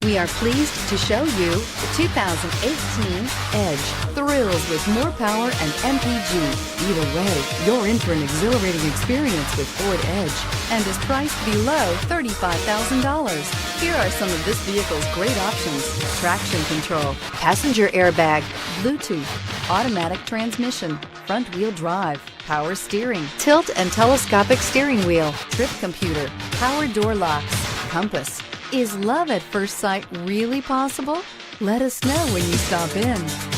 We are pleased to show you the 2018 Edge. Thrills with more power and MPG. Either way, you're in for an exhilarating experience with Ford Edge and is priced below $35,000. Here are some of this vehicle's great options: traction control, passenger airbag, Bluetooth, automatic transmission, front wheel drive, power steering, tilt and telescopic steering wheel, trip computer, power door locks, compass. Is love at first sight really possible? Let us know when you stop in.